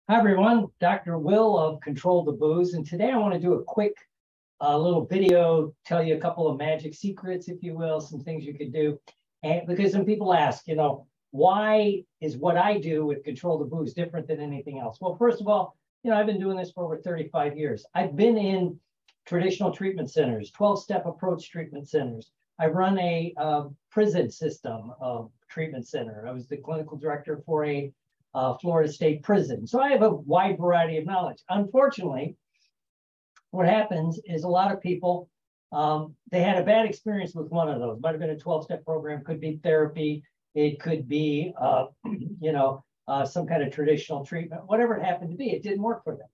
Hi, everyone. Dr. Will of Control the Booze. And today I want to do a quick little video, tell you a couple of magic secrets, if you will, some things you could do. And because some people ask, why is what I do with Control the Booze different than anything else? Well, first of all, I've been doing this for over 35 years. I've been in traditional treatment centers, 12-step approach treatment centers. I run a prison system treatment center. I was the clinical director for a Florida State prison. So I have a wide variety of knowledge. Unfortunately, what happens is a lot of people, they had a bad experience with one of those. Might have been a 12-step program, could be therapy. It could be, some kind of traditional treatment, whatever it happened to be. It didn't work for them.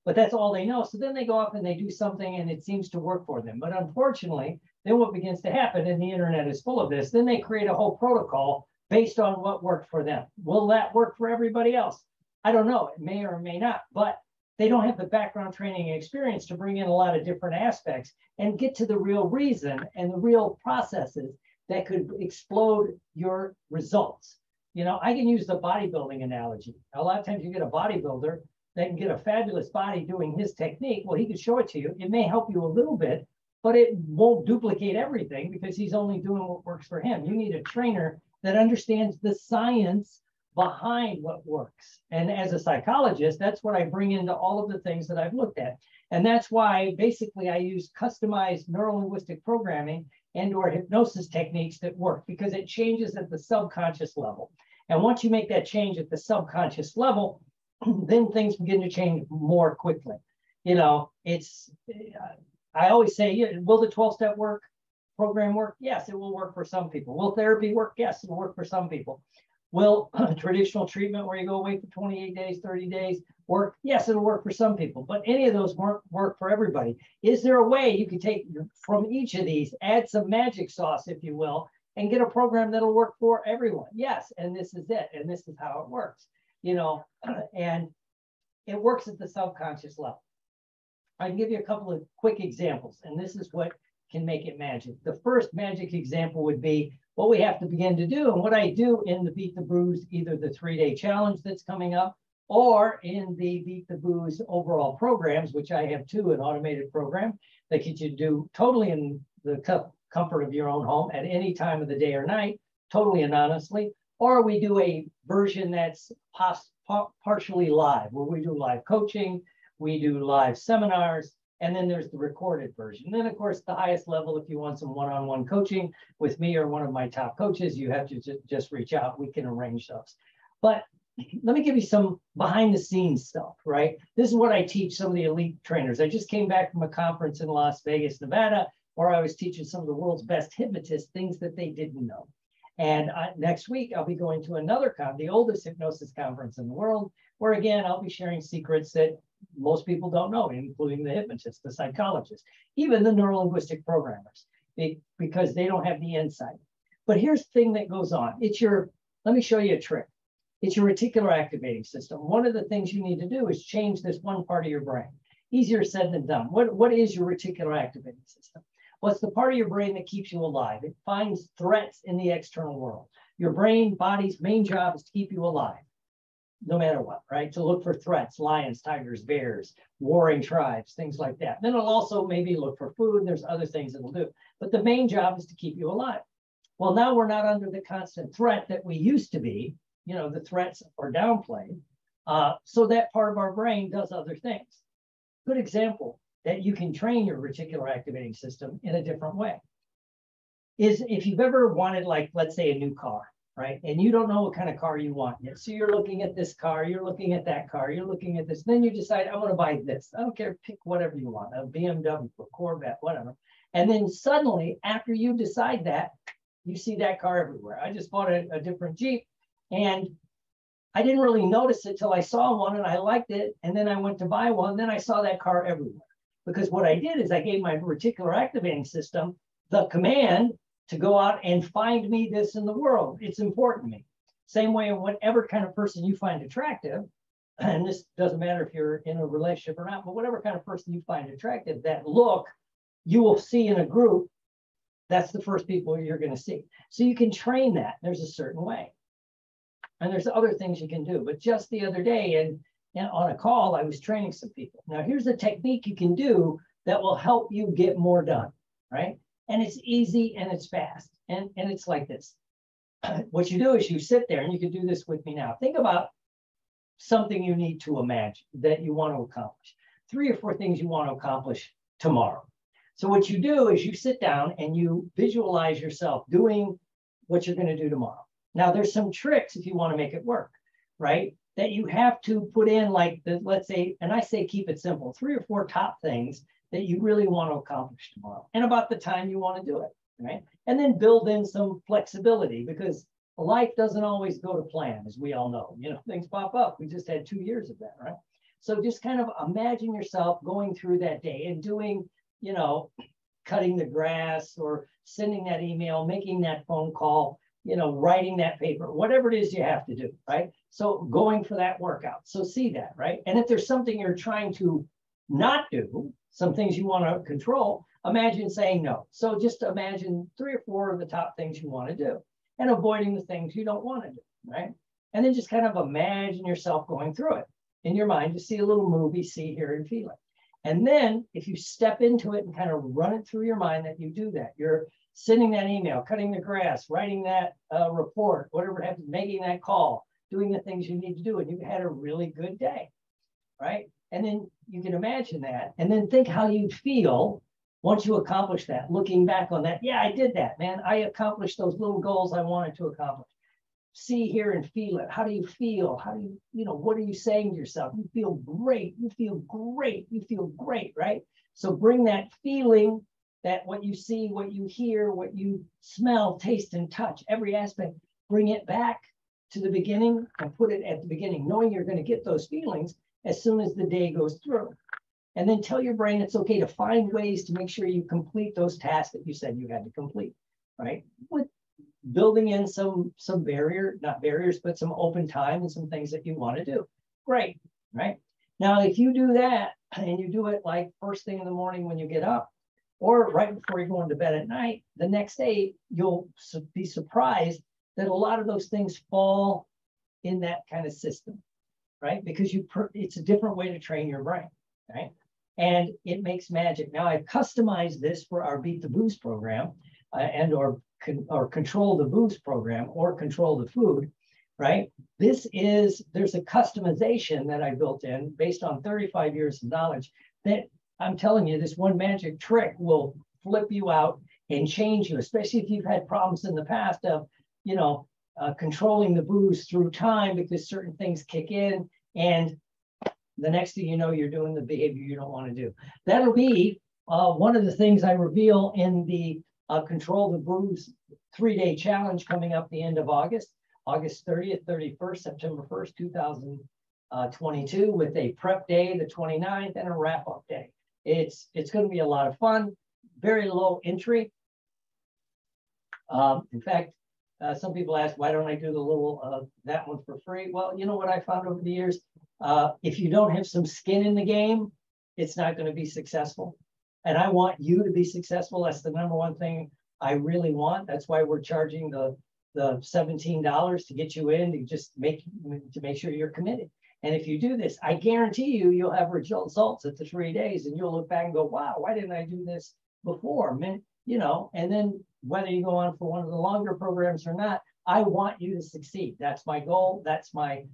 But that's all they know. So then they go off and they do something and it seems to work for them. But unfortunately, then what begins to happen, and the internet is full of this, then they create a whole protocol based on what worked for them. Will that work for everybody else? I don't know. It may or may not, but they don't have the background training and experience to bring in a lot of different aspects and get to the real reason and the real processes that could explode your results. I can use the bodybuilding analogy. A lot of times you get a bodybuilder that can get a fabulous body doing his technique. Well, he can show it to you. It may help you a little bit, but it won't duplicate everything because he's only doing what works for him. You need a trainer that understands the science behind what works. And as a psychologist, that's what I bring into all of the things that I've looked at. And that's why basically I use customized neuro-linguistic programming and/or hypnosis techniques that work, because it changes at the subconscious level. And once you make that change at the subconscious level, then things begin to change more quickly. I always say, will the 12-step program work? Yes, it will work for some people. Will therapy work? Yes, it will work for some people. Will traditional treatment where you go away for 28 days, 30 days work? Yes, it'll work for some people, but any of those won't work for everybody. Is there a way you can take from each of these, add some magic sauce, if you will, and get a program that'll work for everyone? Yes, and this is it, and this is how it works, and it works at the subconscious level. I can give you a couple of quick examples, and this is what can make it magic. The first magic example would be what we have to begin to do, and what I do in the Beat the Booze, either the 3-day challenge that's coming up, or in the Beat the Booze overall programs, which I have two, an automated program that get you to do totally in the comfort of your own home at any time of the day or night, totally anonymously, or we do a version that's partially live, where we do live coaching, we do live seminars, and then there's the recorded version. And then, of course, the highest level, if you want some one-on-one coaching with me or one of my top coaches, you have to just reach out. We can arrange those. But let me give you some behind-the-scenes stuff, right? This is what I teach some of the elite trainers. I just came back from a conference in Las Vegas, Nevada, where I was teaching some of the world's best hypnotists things that they didn't know. And next week, I'll be going to another the oldest hypnosis conference in the world, where, again, I'll be sharing secrets that most people don't know, including the hypnotists, the psychologists, even the neuro-linguistic programmers, because they don't have the insight. But here's the thing that goes on. Let me show you a trick. It's your reticular activating system. One of the things you need to do is change this one part of your brain. Easier said than done. What is your reticular activating system? Well, it's the part of your brain that keeps you alive. It finds threats in the external world. Your body's main job is to keep you alive, no matter what, right? To look for threats, lions, tigers, bears, warring tribes, things like that. Then it'll also maybe look for food. There's other things it'll do. But the main job is to keep you alive. Well, now we're not under the constant threat that we used to be. The threats are downplayed. So that part of our brain does other things. Good example that you can train your reticular activating system in a different way is if you've ever wanted, like, let's say, a new car, right? And you don't know what kind of car you want yet. So you're looking at this car, you're looking at that car, you're looking at this. Then you decide, I want to buy this. I don't care, pick whatever you want, a BMW, a Corvette, whatever. And then suddenly, after you decide that, you see that car everywhere. I just bought a different Jeep, and I didn't really notice it till I saw one and I liked it. And then I went to buy one. Then I saw that car everywhere. Because what I did is I gave my reticular activating system the command to go out and find me this in the world. It's important to me. Same way, whatever kind of person you find attractive, and this doesn't matter if you're in a relationship or not, but whatever kind of person you find attractive, that look you will see in a group, that's the first people you're going to see. So you can train that. There's a certain way. And there's other things you can do. But just the other day, and on a call, I was training some people. Now, here's a technique you can do that will help you get more done, right? And it's easy and it's fast. And it's like this. What you do is you sit there, and you can do this with me now. Think about something you need to imagine that you want to accomplish. 3 or 4 things you want to accomplish tomorrow. So what you do is you sit down and you visualize yourself doing what you're going to do tomorrow. Now, there's some tricks if you want to make it work, right? That you have to put in, like, let's say, and I say keep it simple, 3 or 4 top things that you really want to accomplish tomorrow and about the time you want to do it, right? And then build in some flexibility, because life doesn't always go to plan, as we all know. You know, things pop up. We just had 2 years of that, right? So just kind of imagine yourself going through that day and doing, you know, cutting the grass or sending that email, making that phone call, you know, writing that paper, whatever it is you have to do, right? So going for that workout. So see that, right? And if there's something you're trying to not do, some things you want to control, imagine saying no. So just imagine 3 or 4 of the top things you want to do and avoiding the things you don't want to do, right? And then just kind of imagine yourself going through it in your mind. Just see a little movie, see, hear, and feel it. And then if you step into it and kind of run it through your mind that you do that, you're sending that email, cutting the grass, writing that report, whatever it happens, making that call, doing the things you need to do, and you've had a really good day, right? And then you can imagine that, and then think how you'd feel once you accomplish that, looking back on that. Yeah, I did that, man. I accomplished those little goals I wanted to accomplish. See, hear, and feel it. How do you feel? How do you, you know, what are you saying to yourself? You feel great. You feel great. You feel great, right? So bring that feeling, that what you see, what you hear, what you smell, taste, and touch, every aspect, bring it back to the beginning and put it at the beginning, knowing you're going to get those feelings as soon as the day goes through. And then tell your brain it's okay to find ways to make sure you complete those tasks that you said you had to complete, right? With building in some barrier, not barriers, but some open time and some things that you want to do. Great, right? Now, if you do that and you do it like first thing in the morning when you get up, or right before you're going to bed at night, the next day, you'll be surprised that a lot of those things fall in that kind of system, right? Because it's a different way to train your brain, right? And it makes magic. Now, I've customized this for our Beat the Booze program or Control the Booze program or Control the Food, right? There's a customization that I built in based on 35 years of knowledge that I'm telling you, this one magic trick will flip you out and change you, especially if you've had problems in the past of, you know, controlling the booze through time because certain things kick in, and the next thing you know, you're doing the behavior you don't want to do. That'll be one of the things I reveal in the Control the Booze 3-day challenge coming up the end of August 30th, 31st, September 1st, 2022, with a prep day, the 29th, and a wrap-up day. It's going to be a lot of fun, very low entry. In fact, some people ask, why don't I do the little, that one for free? Well, you know what I found over the years? If you don't have some skin in the game, it's not going to be successful. And I want you to be successful. That's the number one thing I really want. That's why we're charging the $17 to get you in, to just make sure you're committed. And if you do this, I guarantee you'll have results at the 3 days, and you'll look back and go, wow, why didn't I do this before? I mean, you know, and then whether you go on for one of the longer programs or not, I want you to succeed. That's my goal. That's my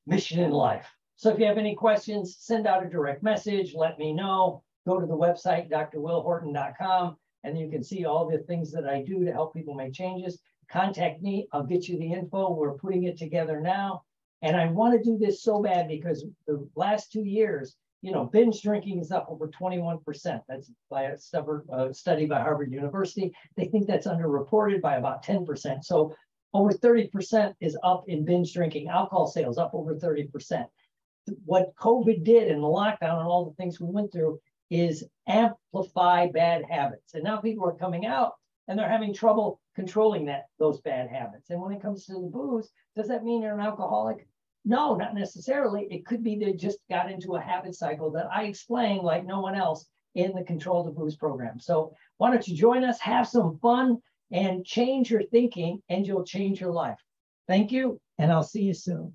mission in life. So if you have any questions, send out a direct message, let me know. Go to the website, drwillhorton.com, and you can see all the things that I do to help people make changes. Contact me. I'll get you the info. We're putting it together now. And I want to do this so bad because the last 2 years, you know, binge drinking is up over 21%. That's by a study by Harvard University. They think that's underreported by about 10%. So over 30% is up in binge drinking. Alcohol sales up over 30%. What COVID did in the lockdown and all the things we went through is amplify bad habits. And now people are coming out and they're having trouble controlling those bad habits. And when it comes to the booze, does that mean you're an alcoholic? No, not necessarily. It could be they just got into a habit cycle that I explain like no one else in the Control the Booze program. So why don't you join us, have some fun, and change your thinking, and you'll change your life. Thank you. and I'll see you soon.